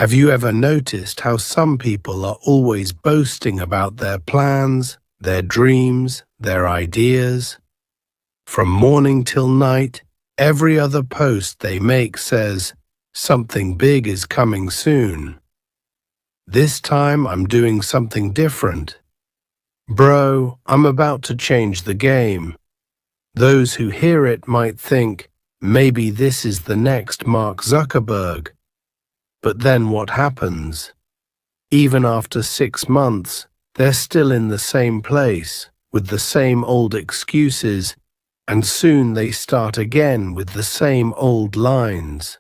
Have you ever noticed how some people are always boasting about their plans, their dreams, their ideas? From morning till night, every other post they make says, "Something big is coming soon. This time I'm doing something different. Bro, I'm about to change the game." Those who hear it might think, maybe this is the next Mark Zuckerberg. But then what happens? Even after 6 months, they're still in the same place, with the same old excuses, and soon they start again with the same old lines.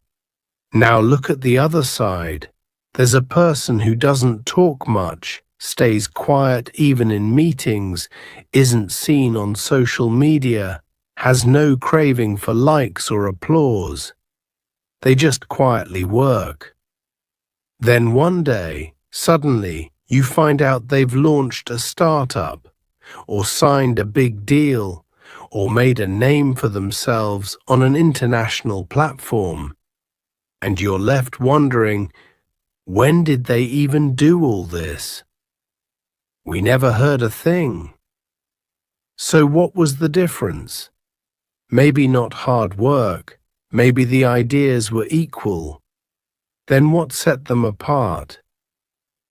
Now look at the other side. There's a person who doesn't talk much, stays quiet even in meetings, isn't seen on social media, has no craving for likes or applause. They just quietly work. Then one day, suddenly, you find out they've launched a startup, or signed a big deal, or made a name for themselves on an international platform. And you're left wondering, when did they even do all this? We never heard a thing. So what was the difference? Maybe not hard work, maybe the ideas were equal. Then what set them apart?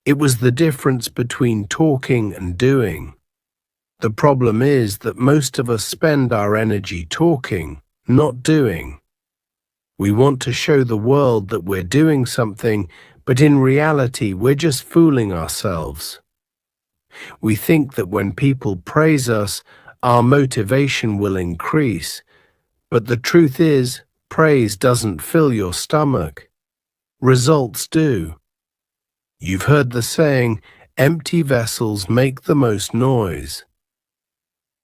It was the difference between talking and doing. The problem is that most of us spend our energy talking, not doing. We want to show the world that we're doing something, but in reality we're just fooling ourselves. We think that when people praise us, our motivation will increase, but the truth is, praise doesn't fill your stomach. Results do. You've heard the saying, empty vessels make the most noise.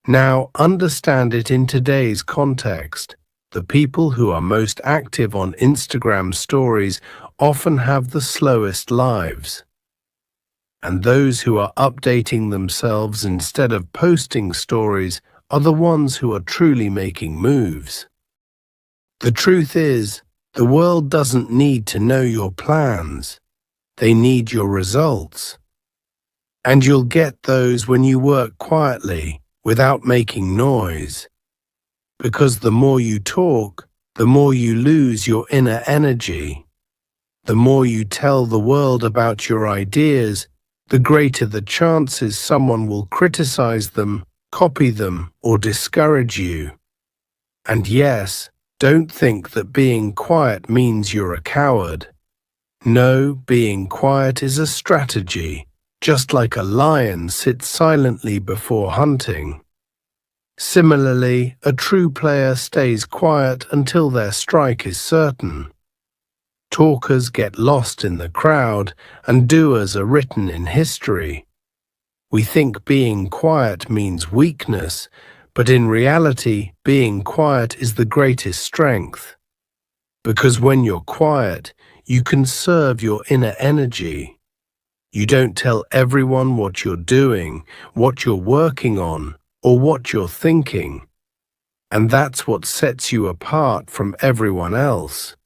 Now understand it in today's context. The people who are most active on Instagram stories often have the slowest lives. And those who are updating themselves instead of posting stories are the ones who are truly making moves. The truth is, the world doesn't need to know your plans. They need your results. And you'll get those when you work quietly, without making noise. Because the more you talk, the more you lose your inner energy. The more you tell the world about your ideas, the greater the chances someone will criticize them, copy them, or discourage you. And yes, don't think that being quiet means you're a coward. No, being quiet is a strategy, just like a lion sits silently before hunting. Similarly, a true player stays quiet until their strike is certain. Talkers get lost in the crowd, and doers are written in history. We think being quiet means weakness, but in reality, being quiet is the greatest strength. Because when you're quiet, you conserve your inner energy. You don't tell everyone what you're doing, what you're working on, or what you're thinking. And that's what sets you apart from everyone else.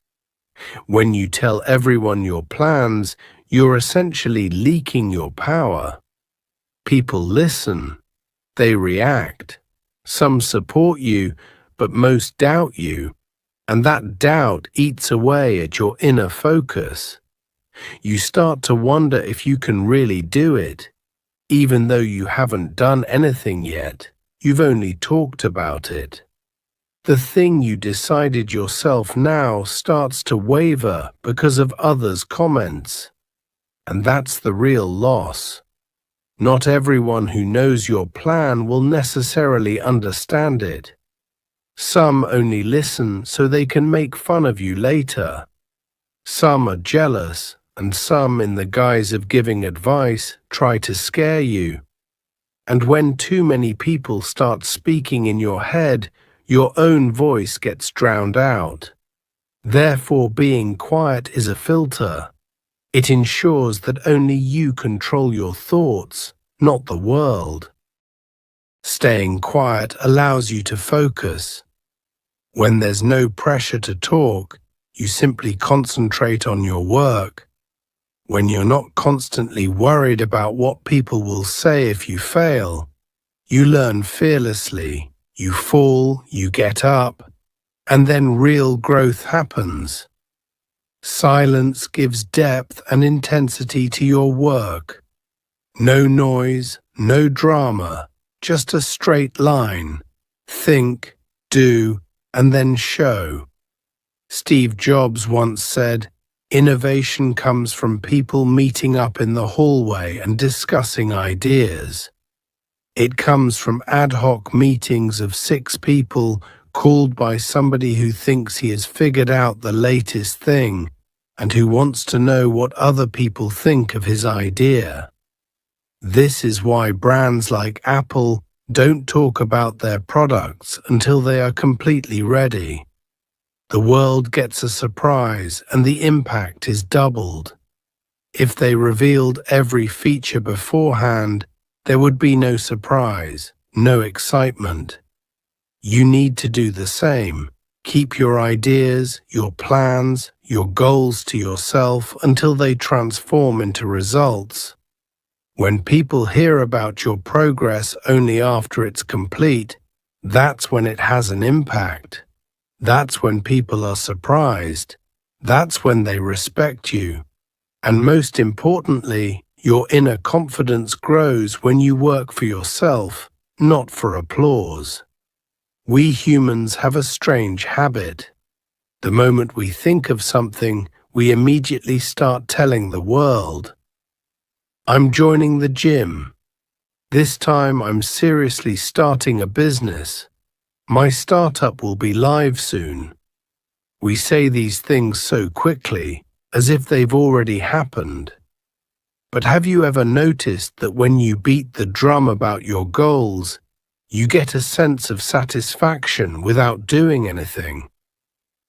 When you tell everyone your plans, you're essentially leaking your power. People listen. They react. Some support you, but most doubt you. And that doubt eats away at your inner focus. You start to wonder if you can really do it. Even though you haven't done anything yet, you've only talked about it. The thing you decided yourself now starts to waver because of others' comments. And that's the real loss. Not everyone who knows your plan will necessarily understand it. Some only listen so they can make fun of you later. Some are jealous, and some, in the guise of giving advice, try to scare you. And when too many people start speaking in your head, your own voice gets drowned out. Therefore, being quiet is a filter. It ensures that only you control your thoughts, not the world. Staying quiet allows you to focus. When there's no pressure to talk, you simply concentrate on your work. When you're not constantly worried about what people will say if you fail, you learn fearlessly, you fall, you get up, and then real growth happens. Silence gives depth and intensity to your work. No noise, no drama, just a straight line. Think, do, and then show. Steve Jobs once said, "Innovation comes from people meeting up in the hallway and discussing ideas. It comes from ad hoc meetings of 6 people called by somebody who thinks he has figured out the latest thing and who wants to know what other people think of his idea." This is why brands like Apple don't talk about their products until they are completely ready. The world gets a surprise and the impact is doubled. If they revealed every feature beforehand, there would be no surprise, no excitement. You need to do the same. Keep your ideas, your plans, your goals to yourself until they transform into results. When people hear about your progress only after it's complete, that's when it has an impact. That's when people are surprised. That's when they respect you. And most importantly, your inner confidence grows when you work for yourself, not for applause. We humans have a strange habit. The moment we think of something, we immediately start telling the world. I'm joining the gym. This time I'm seriously starting a business. My startup will be live soon. We say these things so quickly, as if they've already happened. But have you ever noticed that when you beat the drum about your goals, you get a sense of satisfaction without doing anything?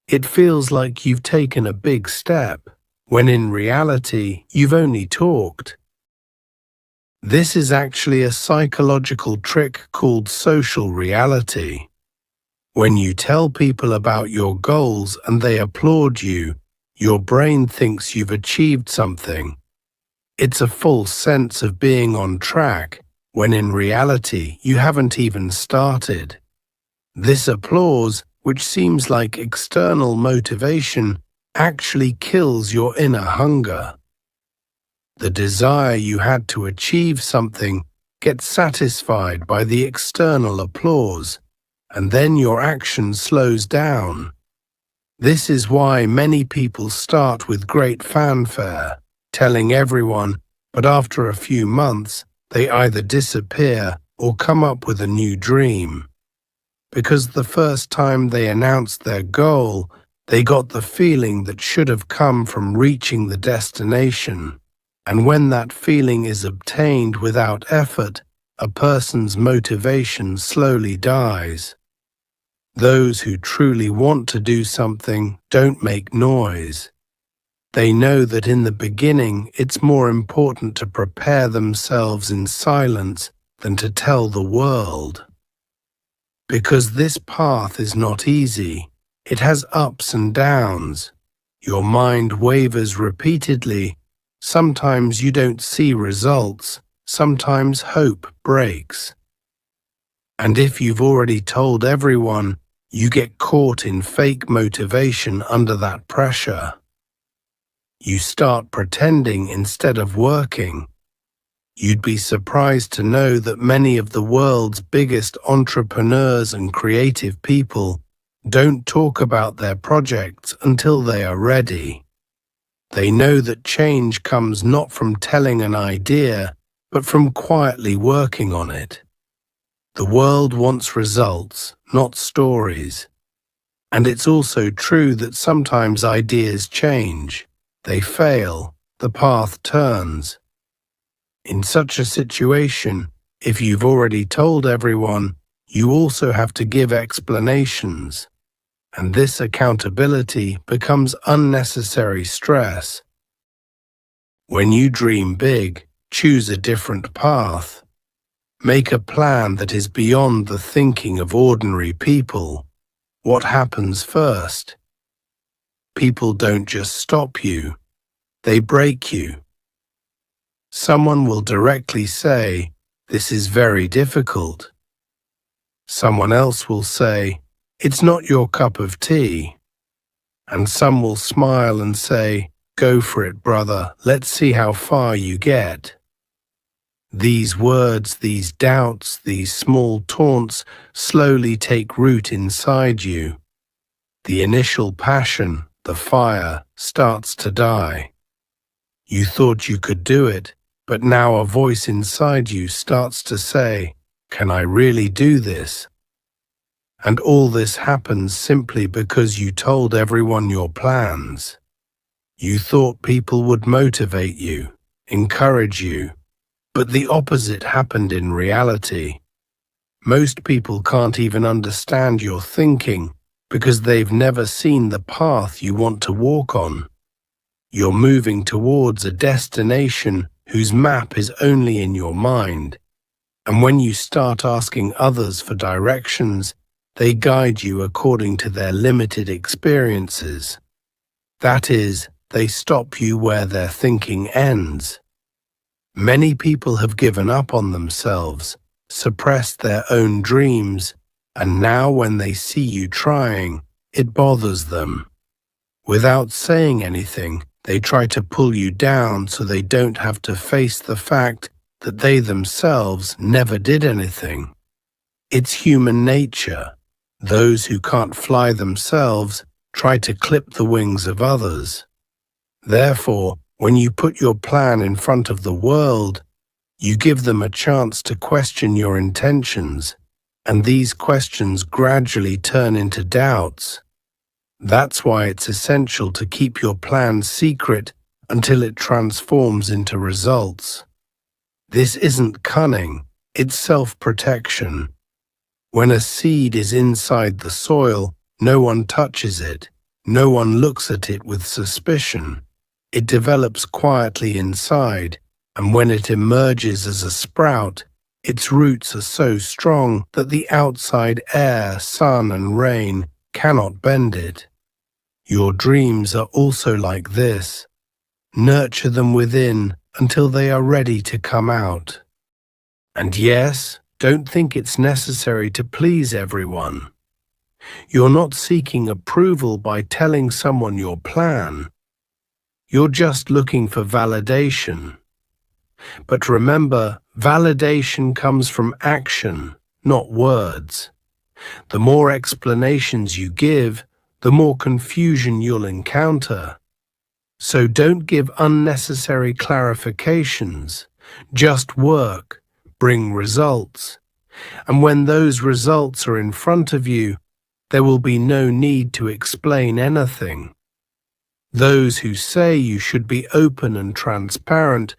It feels like you've taken a big step, when in reality you've only talked. This is actually a psychological trick called social reality. When you tell people about your goals and they applaud you, your brain thinks you've achieved something. It's a false sense of being on track, when in reality you haven't even started. This applause, which seems like external motivation, actually kills your inner hunger. The desire you had to achieve something gets satisfied by the external applause, and then your action slows down. This is why many people start with great fanfare, telling everyone, but after a few months, they either disappear or come up with a new dream. Because the first time they announced their goal, they got the feeling that should have come from reaching the destination. And when that feeling is obtained without effort, a person's motivation slowly dies. Those who truly want to do something don't make noise. They know that in the beginning it's more important to prepare themselves in silence than to tell the world. Because this path is not easy, it has ups and downs. Your mind wavers repeatedly. Sometimes you don't see results, sometimes hope breaks. And if you've already told everyone, you get caught in fake motivation under that pressure. You start pretending instead of working. You'd be surprised to know that many of the world's biggest entrepreneurs and creative people don't talk about their projects until they are ready. They know that change comes not from telling an idea, but from quietly working on it. The world wants results, not stories. And it's also true that sometimes ideas change. They fail, the path turns. In such a situation, if you've already told everyone, you also have to give explanations. And this accountability becomes unnecessary stress. When you dream big, choose a different path. Make a plan that is beyond the thinking of ordinary people. What happens first? People don't just stop you. They break you. Someone will directly say, "This is very difficult." Someone else will say, "It's not your cup of tea." And some will smile and say, "Go for it, brother. Let's see how far you get." These words, these doubts, these small taunts slowly take root inside you. The initial passion, the fire, starts to die. You thought you could do it, but now a voice inside you starts to say, "Can I really do this?" And all this happens simply because you told everyone your plans. You thought people would motivate you, encourage you, but the opposite happened in reality. Most people can't even understand your thinking because they've never seen the path you want to walk on. You're moving towards a destination whose map is only in your mind. And when you start asking others for directions, they guide you according to their limited experiences. That is, they stop you where their thinking ends. Many people have given up on themselves, suppressed their own dreams, and now when they see you trying, it bothers them. Without saying anything, they try to pull you down so they don't have to face the fact that they themselves never did anything. It's human nature. Those who can't fly themselves try to clip the wings of others. Therefore, when you put your plan in front of the world, you give them a chance to question your intentions, and these questions gradually turn into doubts. That's why it's essential to keep your plan secret until it transforms into results. This isn't cunning, it's self-protection. When a seed is inside the soil, no one touches it, no one looks at it with suspicion. It develops quietly inside, and when it emerges as a sprout, its roots are so strong that the outside air, sun, and rain cannot bend it. Your dreams are also like this. Nurture them within until they are ready to come out. And yes, don't think it's necessary to please everyone. You're not seeking approval by telling someone your plan. You're just looking for validation. But remember, validation comes from action, not words. The more explanations you give, the more confusion you'll encounter. So don't give unnecessary clarifications. Just work, bring results. And when those results are in front of you, there will be no need to explain anything. Those who say you should be open and transparent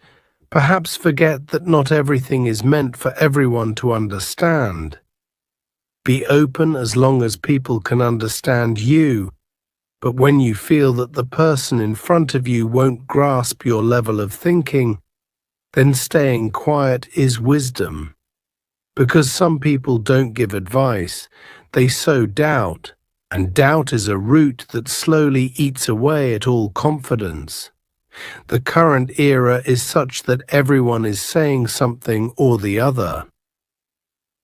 perhaps forget that not everything is meant for everyone to understand. Be open as long as people can understand you, but when you feel that the person in front of you won't grasp your level of thinking, then staying quiet is wisdom. Because some people don't give advice, they sow doubt, and doubt is a root that slowly eats away at all confidence. The current era is such that everyone is saying something or the other.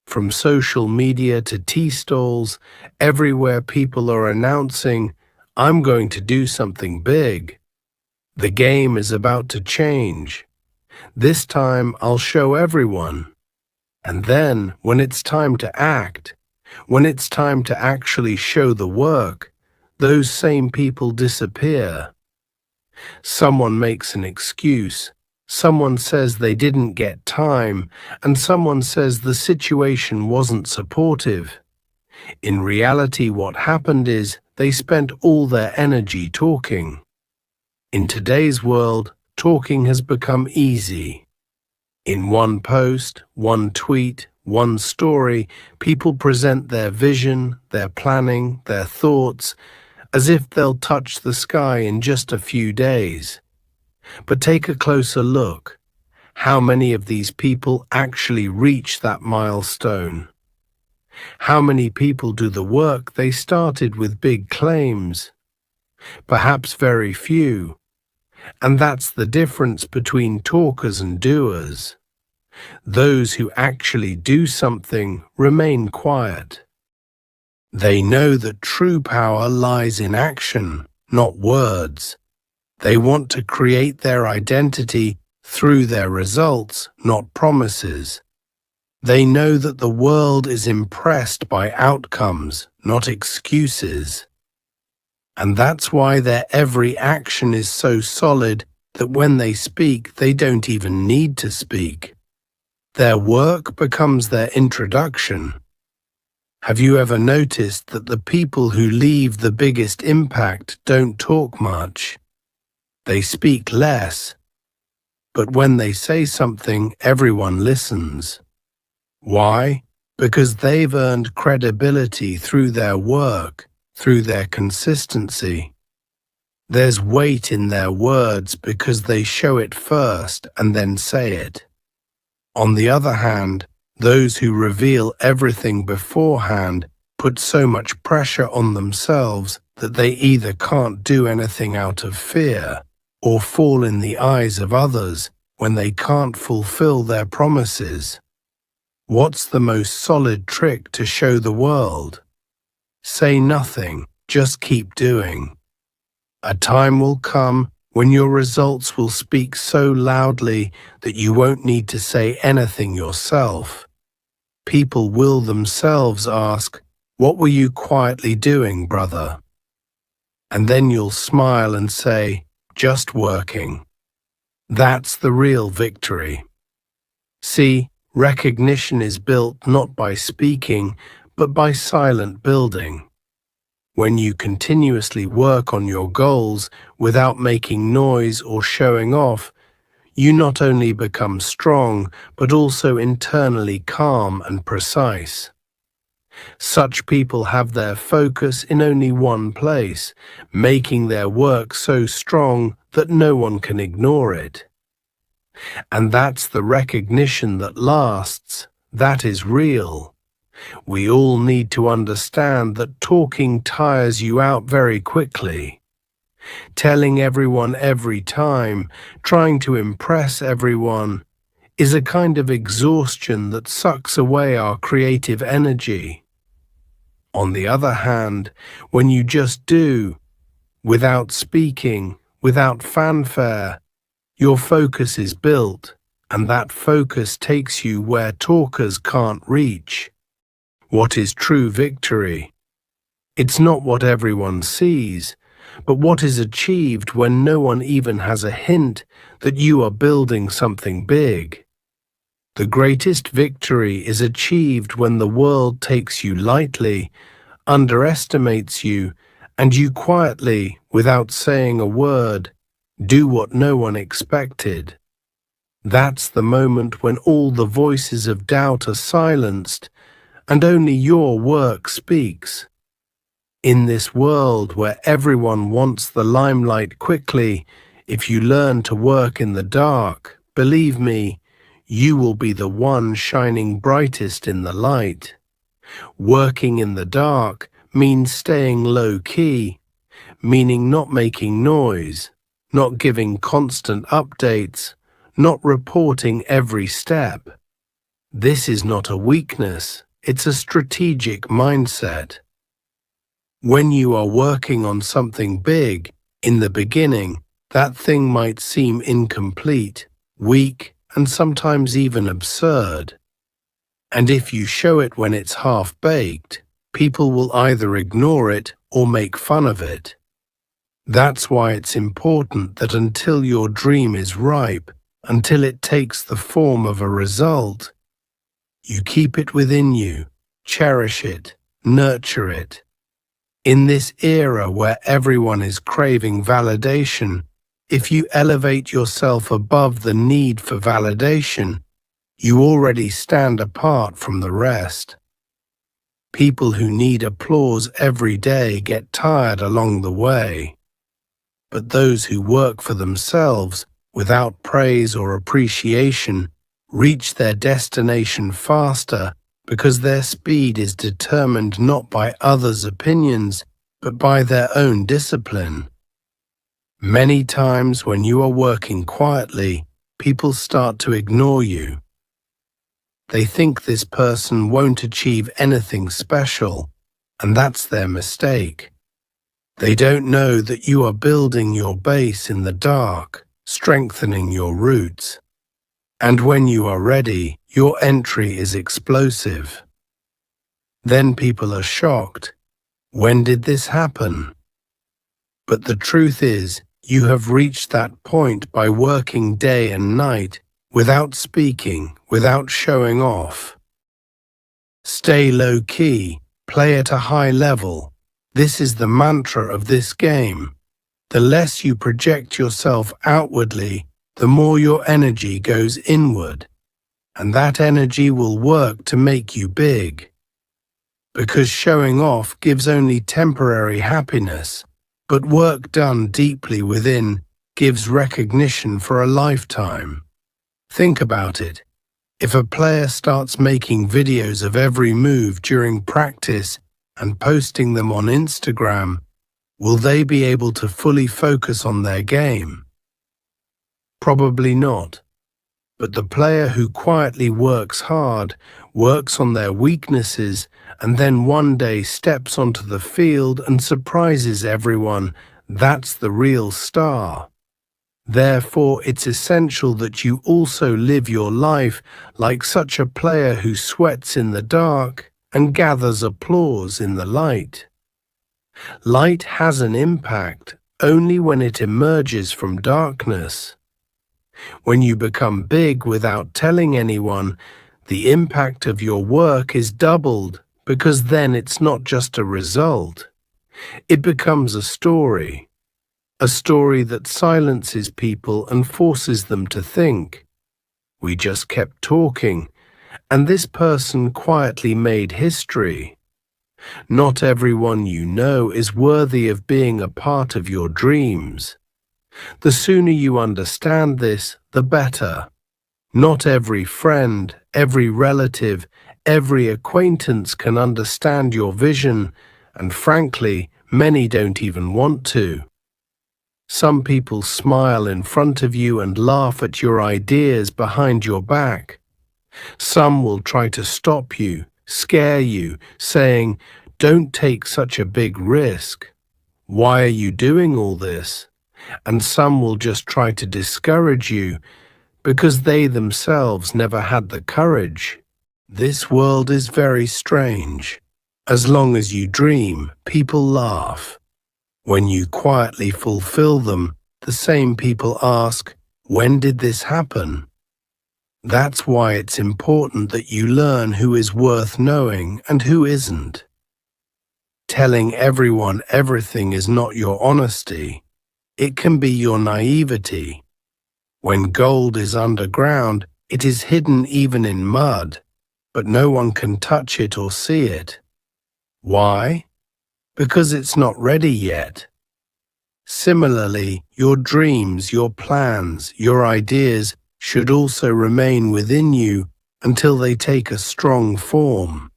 From social media to tea stalls, everywhere people are announcing, "I'm going to do something big." The game is about to change. This time I'll show everyone. And then, when it's time to act, when it's time to actually show the work, those same people disappear. Someone makes an excuse, someone says they didn't get time, and someone says the situation wasn't supportive. In reality, what happened is they spent all their energy talking. In today's world, talking has become easy. In one post, one tweet, one story, people present their vision, their planning, their thoughts, as if they'll touch the sky in just a few days. But take a closer look. How many of these people actually reach that milestone? How many people do the work they started with big claims? Perhaps very few. And that's the difference between talkers and doers. Those who actually do something remain quiet. They know that true power lies in action, not words. They want to create their identity through their results, not promises. They know that the world is impressed by outcomes, not excuses. And that's why their every action is so solid that when they speak, they don't even need to speak. Their work becomes their introduction. Have you ever noticed that the people who leave the biggest impact don't talk much? They speak less. But when they say something, everyone listens. Why? Because they've earned credibility through their work, through their consistency. There's weight in their words because they show it first and then say it. On the other hand, those who reveal everything beforehand put so much pressure on themselves that they either can't do anything out of fear or fall in the eyes of others when they can't fulfill their promises. What's the most solid trick to show the world? Say nothing, just keep doing. A time will come when your results will speak so loudly that you won't need to say anything yourself. People will themselves ask, "What were you quietly doing, brother?" And then you'll smile and say, "Just working." That's the real victory. See, recognition is built not by speaking, but by silent building. When you continuously work on your goals without making noise or showing off, you not only become strong, but also internally calm and precise. Such people have their focus in only one place, making their work so strong that no one can ignore it. And that's the recognition that lasts, that is real. We all need to understand that talking tires you out very quickly. Telling everyone every time, trying to impress everyone, is a kind of exhaustion that sucks away our creative energy. On the other hand, when you just do, without speaking, without fanfare, your focus is built, and that focus takes you where talkers can't reach. What is true victory? It's not what everyone sees, but what is achieved when no one even has a hint that you are building something big. The greatest victory is achieved when the world takes you lightly, underestimates you, and you quietly, without saying a word, do what no one expected. That's the moment when all the voices of doubt are silenced, and only your work speaks. In this world where everyone wants the limelight quickly, if you learn to work in the dark, believe me, you will be the one shining brightest in the light. Working in the dark means staying low-key, meaning not making noise, not giving constant updates, not reporting every step. This is not a weakness, it's a strategic mindset. When you are working on something big, in the beginning, that thing might seem incomplete, weak, and sometimes even absurd. And if you show it when it's half-baked, people will either ignore it or make fun of it. That's why it's important that until your dream is ripe, until it takes the form of a result, you keep it within you, cherish it, nurture it. In this era where everyone is craving validation, if you elevate yourself above the need for validation, you already stand apart from the rest. People who need applause every day get tired along the way. But those who work for themselves without praise or appreciation reach their destination faster because their speed is determined not by others' opinions, but by their own discipline. Many times when you are working quietly, people start to ignore you. They think this person won't achieve anything special, and that's their mistake. They don't know that you are building your base in the dark, strengthening your roots. And when you are ready, your entry is explosive. Then people are shocked. When did this happen? But the truth is, you have reached that point by working day and night, without speaking, without showing off. Stay low-key, play at a high level. This is the mantra of this game. The less you project yourself outwardly, the more your energy goes inward. And that energy will work to make you big. Because showing off gives only temporary happiness, but work done deeply within gives recognition for a lifetime. Think about it. If a player starts making videos of every move during practice and posting them on Instagram, will they be able to fully focus on their game? Probably not. But the player who quietly works hard, works on their weaknesses, and then one day steps onto the field and surprises everyone, that's the real star. Therefore, it's essential that you also live your life like such a player who sweats in the dark and gathers applause in the light. Light has an impact only when it emerges from darkness. When you become big without telling anyone, the impact of your work is doubled, because then it's not just a result. It becomes a story that silences people and forces them to think. We just kept talking, and this person quietly made history. Not everyone you know is worthy of being a part of your dreams. The sooner you understand this, the better. Not every friend, every relative, every acquaintance can understand your vision, and frankly, many don't even want to. Some people smile in front of you and laugh at your ideas behind your back. Some will try to stop you, scare you, saying, "Don't take such a big risk. Why are you doing all this?" And some will just try to discourage you because they themselves never had the courage. This world is very strange. As long as you dream, people laugh. When you quietly fulfill them, the same people ask, "When did this happen?" That's why it's important that you learn who is worth knowing and who isn't. Telling everyone everything is not your honesty. It can be your naivety. When gold is underground, it is hidden even in mud, but no one can touch it or see it. Why? Because it's not ready yet. Similarly, your dreams, your plans, your ideas should also remain within you until they take a strong form.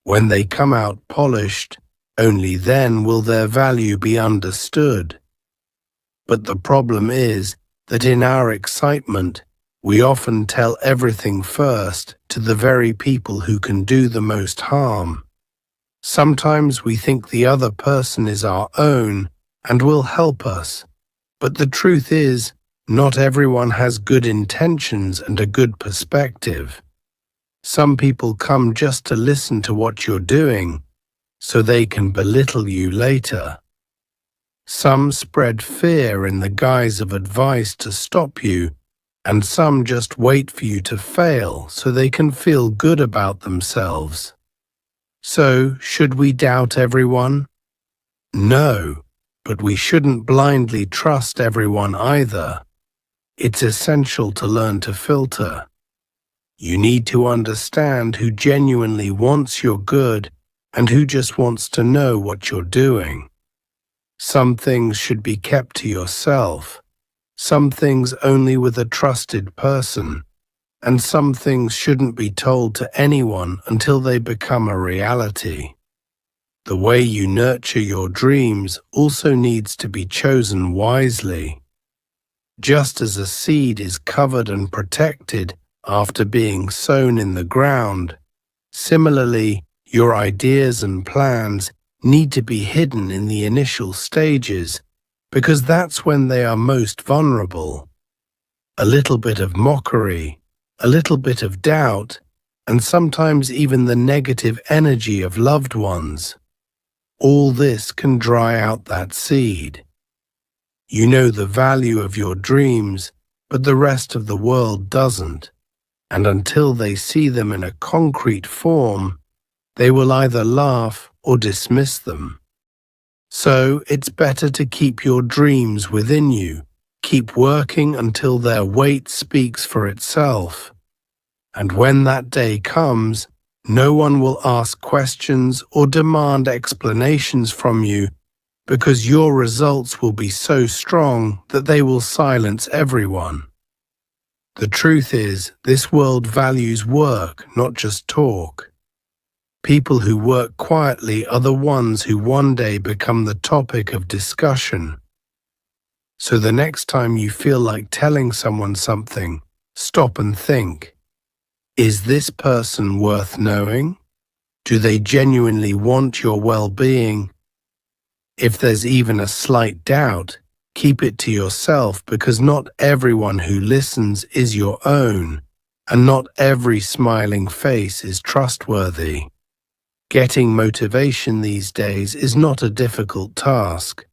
When they come out polished, only then will their value be understood. But the problem is that in our excitement, we often tell everything first to the very people who can do the most harm. Sometimes we think the other person is our own and will help us. But the truth is, not everyone has good intentions and a good perspective. Some people come just to listen to what you're doing, so they can belittle you later. Some spread fear in the guise of advice to stop you, and some just wait for you to fail so they can feel good about themselves. So, should we doubt everyone? No, but we shouldn't blindly trust everyone either. It's essential to learn to filter. You need to understand who genuinely wants your good and who just wants to know what you're doing. Some things should be kept to yourself, some things only with a trusted person, and some things shouldn't be told to anyone until they become a reality. The way you nurture your dreams also needs to be chosen wisely. Just as a seed is covered and protected after being sown in the ground, similarly, your ideas and plans need to be hidden in the initial stages, because that's when they are most vulnerable. A little bit of mockery, a little bit of doubt, and sometimes even the negative energy of loved ones. All this can dry out that seed. You know the value of your dreams, but the rest of the world doesn't. And until they see them in a concrete form, they will either laugh or dismiss them. So it's better to keep your dreams within you. Keep working until their weight speaks for itself. And when that day comes, no one will ask questions or demand explanations from you, because your results will be so strong that they will silence everyone. The truth is, this world values work, not just talk. People who work quietly are the ones who one day become the topic of discussion. So the next time you feel like telling someone something, stop and think. Is this person worth knowing? Do they genuinely want your well-being? If there's even a slight doubt, keep it to yourself, because not everyone who listens is your own, and not every smiling face is trustworthy. Getting motivation these days is not a difficult task.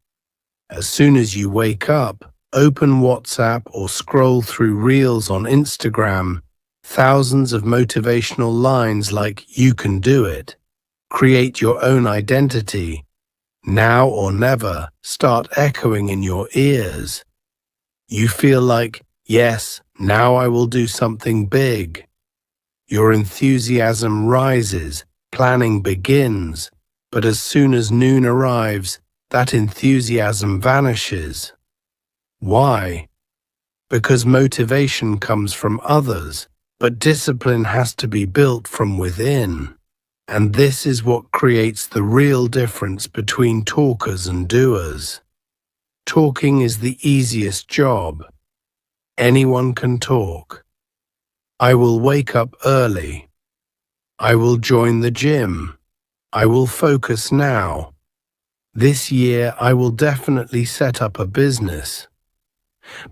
As soon as you wake up, open WhatsApp or scroll through Reels on Instagram, thousands of motivational lines like "you can do it," "create your own identity," "now or never" start echoing in your ears. You feel like, yes, now I will do something big. Your enthusiasm rises, planning begins, but as soon as noon arrives, that enthusiasm vanishes. Why? Because motivation comes from others, but discipline has to be built from within. And this is what creates the real difference between talkers and doers. Talking is the easiest job. Anyone can talk. I will wake up early. I will join the gym. I will focus now. This year I will definitely set up a business.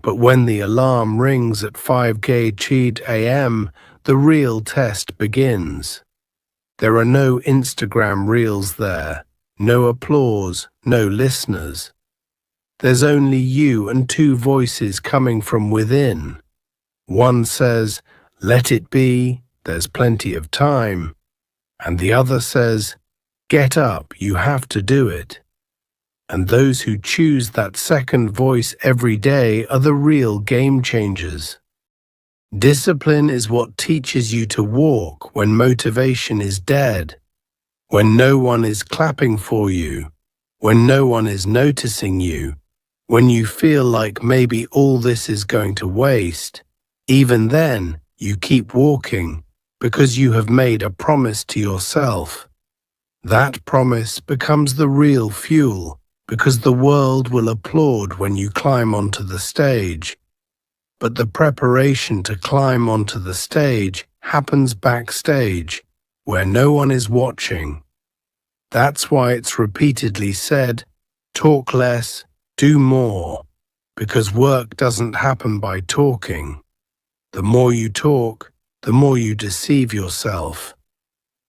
But when the alarm rings at 5 a.m., the real test begins. There are no Instagram reels there, no applause, no listeners. There's only you and two voices coming from within. One says, "Let it be, there's plenty of time." And the other says, "Get up, you have to do it." And those who choose that second voice every day are the real game changers. Discipline is what teaches you to walk when motivation is dead, when no one is clapping for you, when no one is noticing you, when you feel like maybe all this is going to waste. Even then, you keep walking because you have made a promise to yourself. That promise becomes the real fuel, because the world will applaud when you climb onto the stage. But the preparation to climb onto the stage happens backstage, where no one is watching. That's why it's repeatedly said, talk less, do more, because work doesn't happen by talking. The more you talk, the more you deceive yourself.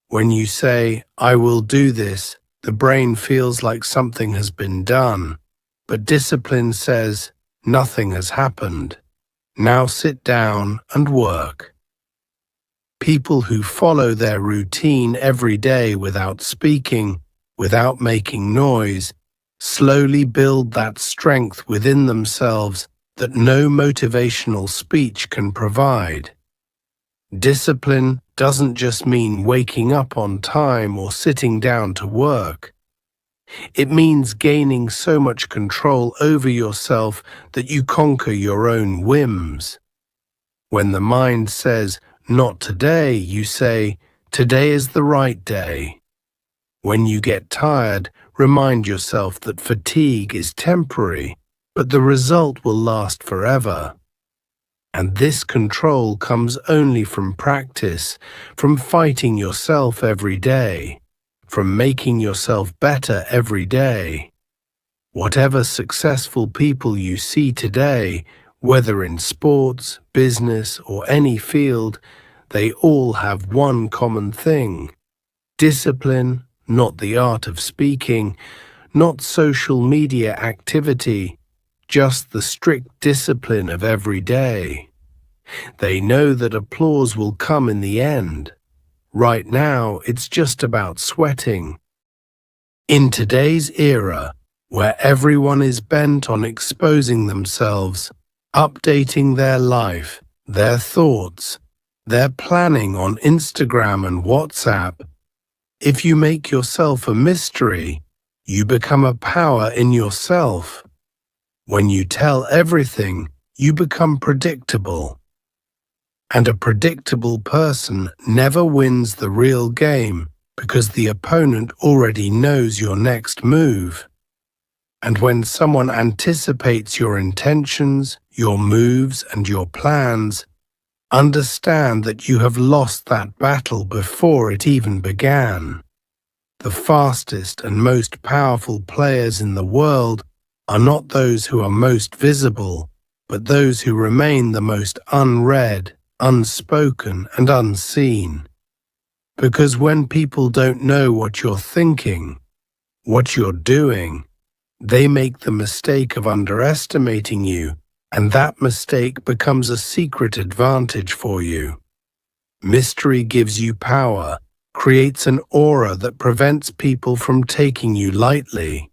When you say, "I will do this," the brain feels like something has been done, but discipline says, "Nothing has happened. Now sit down and work." People who follow their routine every day without speaking, without making noise, slowly build that strength within themselves that no motivational speech can provide. Discipline doesn't just mean waking up on time or sitting down to work. It means gaining so much control over yourself that you conquer your own whims. When the mind says, "Not today," you say, "Today is the right day." When you get tired, remind yourself that fatigue is temporary, but the result will last forever. And this control comes only from practice, from fighting yourself every day, from making yourself better every day. Whatever successful people you see today, whether in sports, business, or any field, they all have one common thing: discipline, not the art of speaking, not social media activity, just the strict discipline of every day. They know that applause will come in the end. Right now, it's just about sweating. In today's era, where everyone is bent on exposing themselves, updating their life, their thoughts, their planning on Instagram and WhatsApp, if you make yourself a mystery, you become a power in yourself. When you tell everything, you become predictable. And a predictable person never wins the real game because the opponent already knows your next move. And when someone anticipates your intentions, your moves, and your plans, understand that you have lost that battle before it even began. The fastest and most powerful players in the world are not those who are most visible, but those who remain the most unread, unspoken, and unseen. Because when people don't know what you're thinking, what you're doing, they make the mistake of underestimating you, and that mistake becomes a secret advantage for you. Mystery gives you power, creates an aura that prevents people from taking you lightly.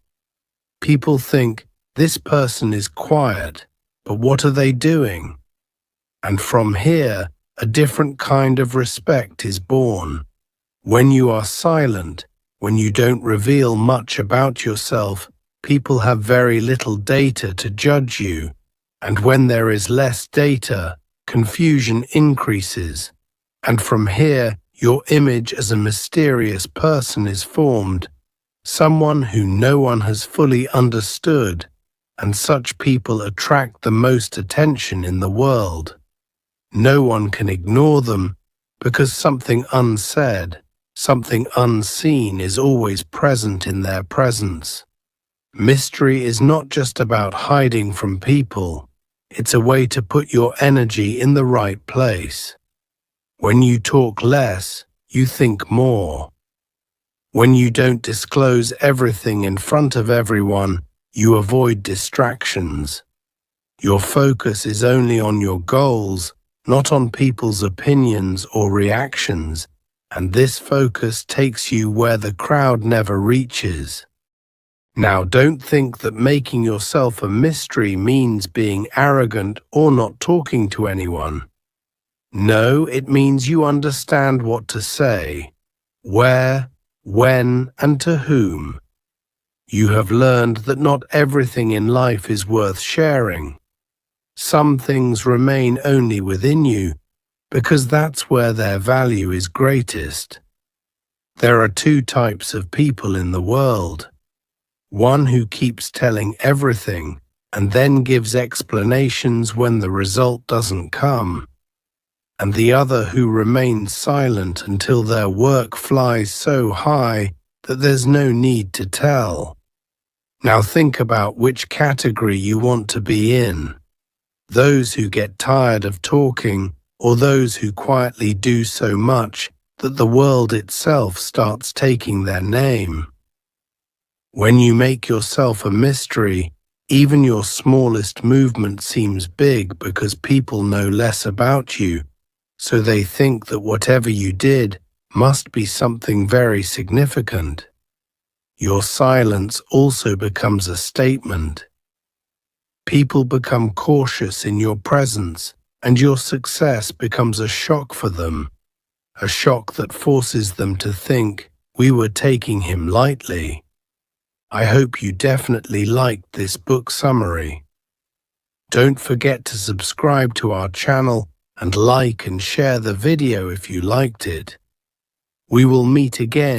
People think, this person is quiet, but what are they doing? And from here, a different kind of respect is born. When you are silent, when you don't reveal much about yourself, people have very little data to judge you. And when there is less data, confusion increases. And from here, your image as a mysterious person is formed, someone who no one has fully understood, and such people attract the most attention in the world. No one can ignore them because something unsaid, something unseen is always present in their presence. Mystery is not just about hiding from people. It's a way to put your energy in the right place. When you talk less, you think more. When you don't disclose everything in front of everyone, you avoid distractions. Your focus is only on your goals, not on people's opinions or reactions, and this focus takes you where the crowd never reaches. Now, don't think that making yourself a mystery means being arrogant or not talking to anyone. No, it means you understand what to say, where, when, and to whom. You have learned that not everything in life is worth sharing. Some things remain only within you, because that's where their value is greatest. There are two types of people in the world. One who keeps telling everything and then gives explanations when the result doesn't come. And the other who remains silent until their work flies so high that there's no need to tell. Now think about which category you want to be in. Those who get tired of talking, or those who quietly do so much that the world itself starts taking their name. When you make yourself a mystery, even your smallest movement seems big because people know less about you, so they think that whatever you did must be something very significant. Your silence also becomes a statement. People become cautious in your presence, and your success becomes a shock for them, a shock that forces them to think, we were taking him lightly. I hope you definitely liked this book summary. Don't forget to subscribe to our channel and like and share the video if you liked it. We will meet again